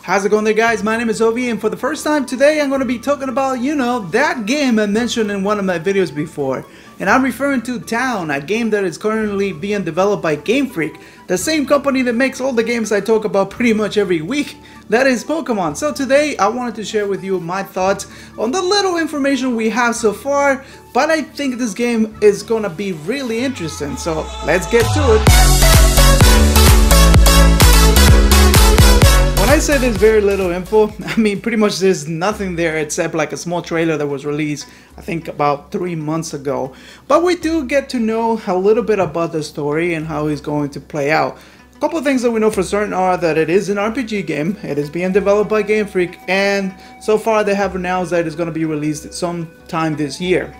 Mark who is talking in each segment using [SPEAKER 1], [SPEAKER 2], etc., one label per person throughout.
[SPEAKER 1] How's it going there, guys? My name is Ovi, and for the first time today I'm going to be talking about, that game I mentioned in one of my videos before. And I'm referring to Town, a game that is currently being developed by Game Freak, the same company that makes all the games I talk about pretty much every week, that is Pokemon. So today I wanted to share with you my thoughts on the little information we have so far, but I think this game is going to be really interesting, so let's get to it. When I say there's very little info, I mean pretty much there's nothing there except like a small trailer that was released I think about 3 months ago. But we do get to know a little bit about the story and how it's going to play out. A couple of things that we know for certain are that it is an RPG game, it is being developed by Game Freak, and so far they have announced that it's going to be released sometime this year.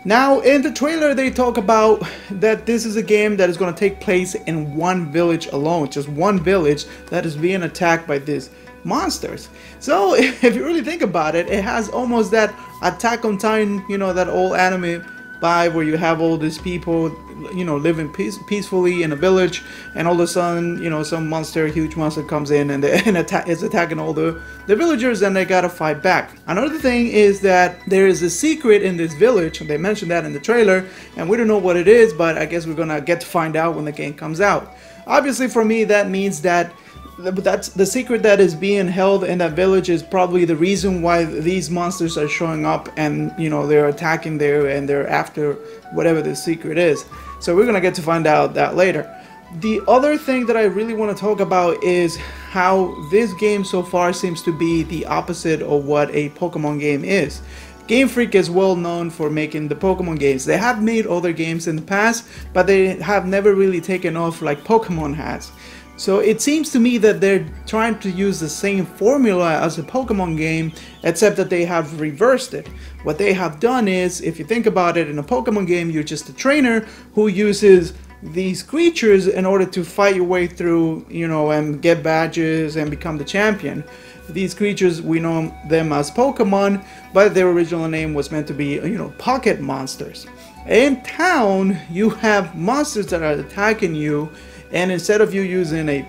[SPEAKER 1] Now, in the trailer they talk about that this is a game that is going to take place in one village alone, just one village that is being attacked by these monsters. So if you really think about it, it has almost that Attack on Titan, that old anime vibe where you have all these people, living peacefully in a village, and all of a sudden, some huge monster comes in and is attacking all the villagers, and they gotta fight back. Another thing is that there is a secret in this village, and they mentioned that in the trailer, and we don't know what it is, but I guess we're gonna get to find out when the game comes out. Obviously for me that means that that's the secret that is being held in that village is probably the reason why these monsters are showing up, and they're attacking there and they're after whatever the secret is. So we're gonna get to find out that later. The other thing that I really want to talk about is how this game so far seems to be the opposite of what a Pokemon game is. Game Freak is well known for making the Pokemon games. They have made other games in the past, but they have never really taken off like Pokemon has. So it seems to me that they're trying to use the same formula as a Pokemon game, except that they have reversed it. What they have done is, if you think about it, in a Pokemon game you're just a trainer who uses these creatures in order to fight your way through, and get badges and become the champion. These creatures, we know them as Pokemon, but their original name was meant to be, pocket monsters. In Town, you have monsters that are attacking you, and instead of you using a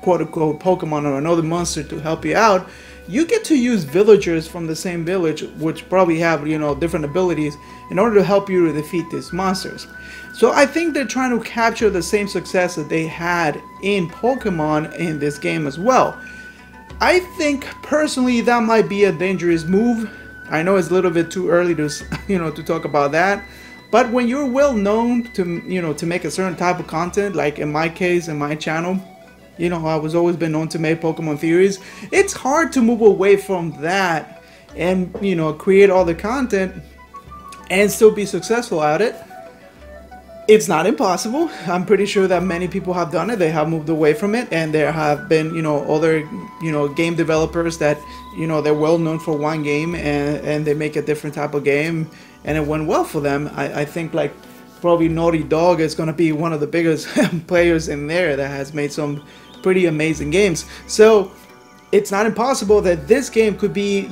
[SPEAKER 1] quote-unquote Pokemon or another monster to help you out, you get to use villagers from the same village, which probably have, different abilities, in order to help you to defeat these monsters. So I think they're trying to capture the same success that they had in Pokemon in this game as well. I think personally that might be a dangerous move. I know it's a little bit too early to, to talk about that. But when you're well known to, to make a certain type of content, like in my case, in my channel, I was always been known to make Pokemon Theories. It's hard to move away from that and, create all the content and still be successful at it. It's not impossible. I'm pretty sure that many people have done it. They have moved away from it, and there have been, other, game developers that, they're well known for one game and they make a different type of game, and it went well for them. I think like probably Naughty Dog is going to be one of the biggest players in there that has made some pretty amazing games. So it's not impossible that this game could be,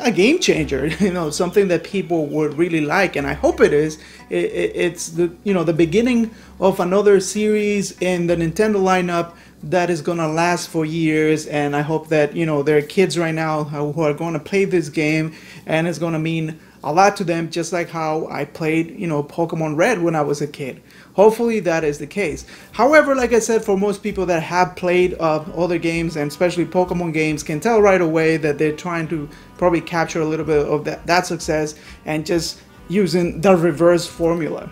[SPEAKER 1] a game changer, something that people would really like, and I hope it is. It's the, the beginning of another series in the Nintendo lineup that is gonna last for years, and I hope that, there are kids right now who are going to play this game, and it's going to mean a lot to them, just like how I played, Pokemon Red when I was a kid. Hopefully that is the case. However, like I said, for most people that have played other games, and especially Pokemon games, can tell right away that they're trying to probably capture a little bit of that success and just using the reverse formula.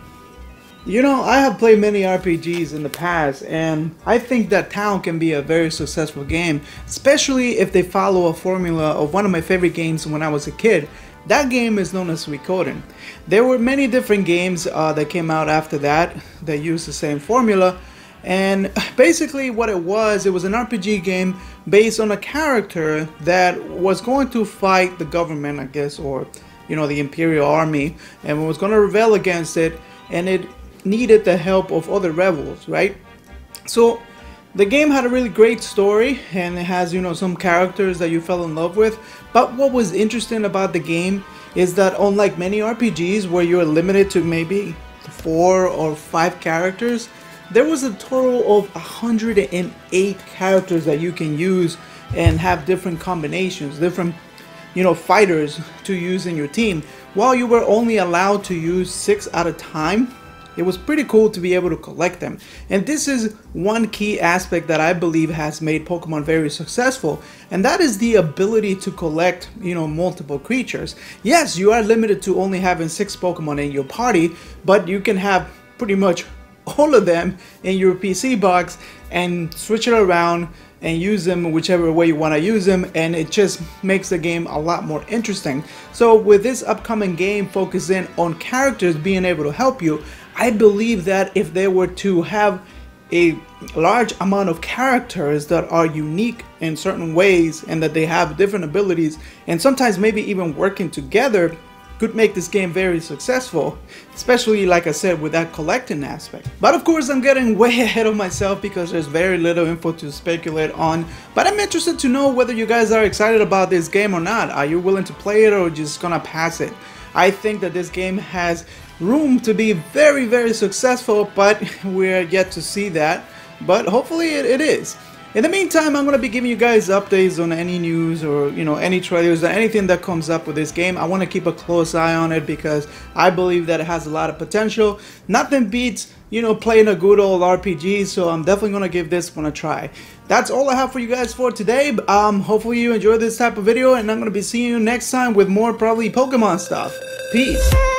[SPEAKER 1] I have played many RPGs in the past, and I think that Town can be a very successful game, especially if they follow a formula of one of my favorite games when I was a kid. That game is known as Suikoden. There were many different games that came out after that used the same formula, and basically what it was an RPG game based on a character that was going to fight the government, I guess, or the Imperial Army, and was going to rebel against it, and it needed the help of other rebels, right? So the game had a really great story, and it has, some characters that you fell in love with. But what was interesting about the game is that unlike many RPGs where you're limited to maybe 4 or 5 characters, there was a total of 108 characters that you can use and have different combinations, different fighters to use in your team, while you were only allowed to use 6 at a time. It was pretty cool to be able to collect them. And this is one key aspect that I believe has made Pokemon very successful, and that is the ability to collect, multiple creatures. Yes, you are limited to only having 6 Pokemon in your party, but you can have pretty much all of them in your PC box and switch it around and use them whichever way you want to use them, and it just makes the game a lot more interesting. So with this upcoming game focusing on characters being able to help you, I believe that if they were to have a large amount of characters that are unique in certain ways and that they have different abilities and sometimes maybe even working together, could make this game very successful, especially like I said with that collecting aspect. But of course I'm getting way ahead of myself because there's very little info to speculate on, but I'm interested to know whether you guys are excited about this game or not. Are you willing to play it or just gonna pass it? I think that this game has room to be very, very successful, but we're yet to see that, but hopefully it is. In the meantime, I'm going to be giving you guys updates on any news or any trailers or anything that comes up with this game. I want to keep a close eye on it because I believe that it has a lot of potential. Nothing beats playing a good old RPG, so I'm definitely going to give this one a try. That's all I have for you guys for today. Hopefully you enjoyed this type of video, and I'm going to be seeing you next time with more probably Pokemon stuff. Peace.